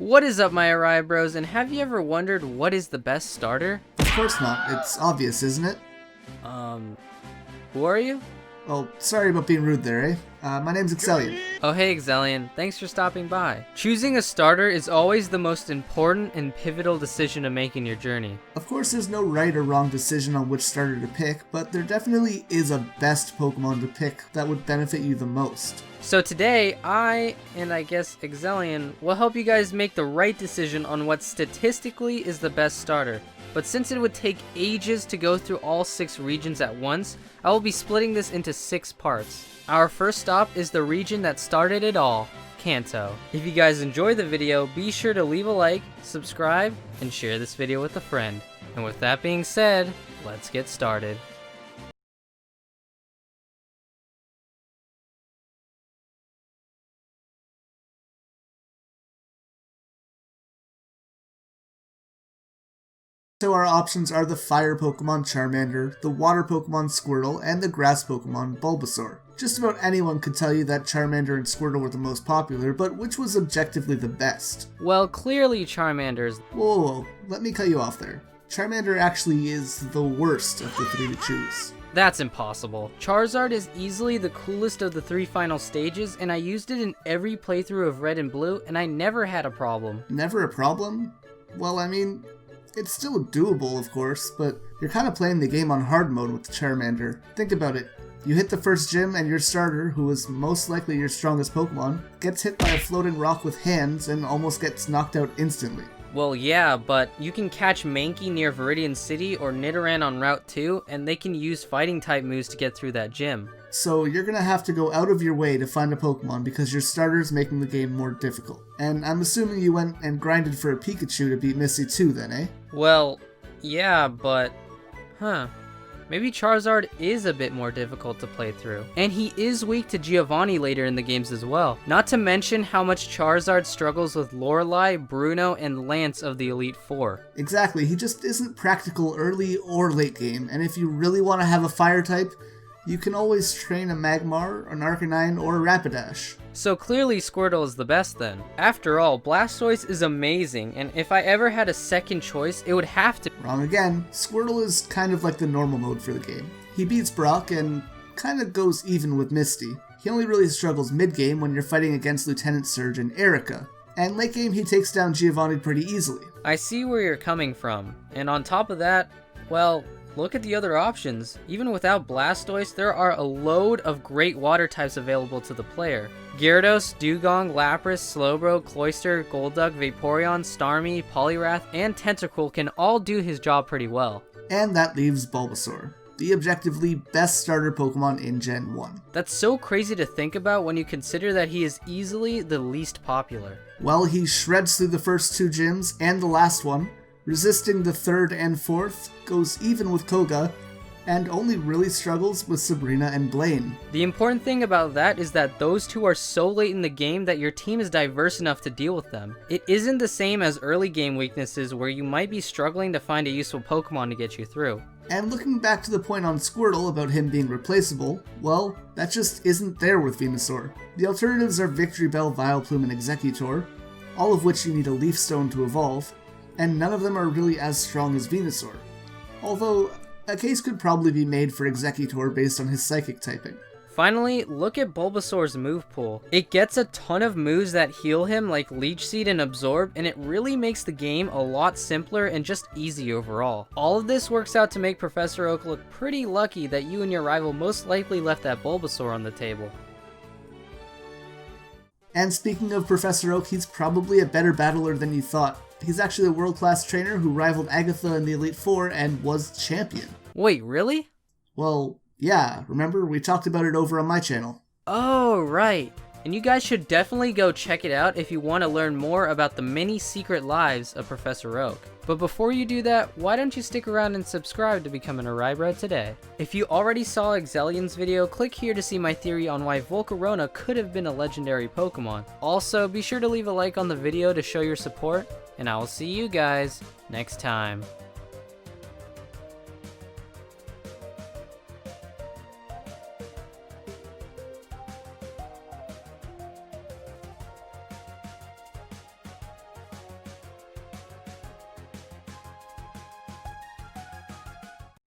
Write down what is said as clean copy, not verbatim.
What is up, my Eryizo bros, and have you ever wondered what is the best starter? Of course not. It's obvious, isn't it? Who are you? Oh, sorry about being rude there, eh? My name's Axellian. Oh hey Axellian, thanks for stopping by. Choosing a starter is always the most important and pivotal decision to make in your journey. Of course, there's no right or wrong decision on which starter to pick, but there definitely is a best Pokemon to pick that would benefit you the most. So today, I, and I guess Axellian, will help you guys make the right decision on what statistically is the best starter. But since it would take ages to go through all 6 regions at once, I will be splitting this into 6 parts. Our first stop is the region that started it all, Kanto. If you guys enjoyed the video, be sure to leave a like, subscribe, and share this video with a friend. And with that being said, let's get started. So our options are the fire Pokemon Charmander, the water Pokemon Squirtle, and the grass Pokemon Bulbasaur. Just about anyone could tell you that Charmander and Squirtle were the most popular, but which was objectively the best? Well, clearly Charmander's. Whoa, let me cut you off there. Charmander actually is the worst of the 3 to choose. That's impossible. Charizard is easily the coolest of the 3 final stages, and I used it in every playthrough of Red and Blue, and I never had a problem. Never a problem? Well, I mean, it's still doable, of course, but you're kind of playing the game on hard mode with the Charmander. Think about it. You hit the first gym and your starter, who is most likely your strongest Pokemon, gets hit by a floating rock with hands and almost gets knocked out instantly. Well, yeah, but you can catch Mankey near Viridian City or Nidoran on Route 2, and they can use fighting-type moves to get through that gym. So you're gonna have to go out of your way to find a Pokemon because your starter's making the game more difficult. And I'm assuming you went and grinded for a Pikachu to beat Misty too then, eh? Well, yeah, but... Maybe Charizard is a bit more difficult to play through. And he is weak to Giovanni later in the games as well. Not to mention how much Charizard struggles with Lorelei, Bruno, and Lance of the Elite Four. Exactly, he just isn't practical early or late game, and if you really want to have a fire type, you can always train a Magmar, an Arcanine, or a Rapidash. So clearly Squirtle is the best then. After all, Blastoise is amazing, and if I ever had a second choice, it would have to— Wrong again. Squirtle is kind of like the normal mode for the game. He beats Brock and kind of goes even with Misty. He only really struggles mid-game when you're fighting against Lieutenant Surge and Erica. And late game he takes down Giovanni pretty easily. I see where you're coming from, and on top of that, well, look at the other options. Even without Blastoise, there are a load of great water types available to the player. Gyarados, Dugong, Lapras, Slowbro, Cloyster, Golduck, Vaporeon, Starmie, Poliwrath, and Tentacool can all do his job pretty well. And that leaves Bulbasaur, the objectively best starter Pokemon in Gen 1. That's so crazy to think about when you consider that he is easily the least popular. Well, he shreds through the first 2 gyms and the last one, resisting the 3rd and 4th, goes even with Koga, and only really struggles with Sabrina and Blaine. The important thing about that is that those 2 are so late in the game that your team is diverse enough to deal with them. It isn't the same as early game weaknesses where you might be struggling to find a useful Pokemon to get you through. And looking back to the point on Squirtle about him being replaceable, well, that just isn't there with Venusaur. The alternatives are Victory Bell, Vileplume, and Exeggutor, all of which you need a Leaf Stone to evolve, and none of them are really as strong as Venusaur. Although, a case could probably be made for Exeggutor based on his psychic typing. Finally, look at Bulbasaur's move pool. It gets a ton of moves that heal him like Leech Seed and Absorb, and it really makes the game a lot simpler and just easy overall. All of this works out to make Professor Oak look pretty lucky that you and your rival most likely left that Bulbasaur on the table. And speaking of Professor Oak, he's probably a better battler than you thought. He's actually a world-class trainer who rivaled Agatha in the Elite Four and was champion. Wait, really? Well, yeah, remember? We talked about it over on my channel. Oh, right. And you guys should definitely go check it out if you want to learn more about the many secret lives of Professor Oak. But before you do that, why don't you stick around and subscribe to become an Eryizo today? If you already saw Axellian's video, click here to see my theory on why Volcarona could have been a legendary Pokemon. Also, be sure to leave a like on the video to show your support, and I will see you guys next time.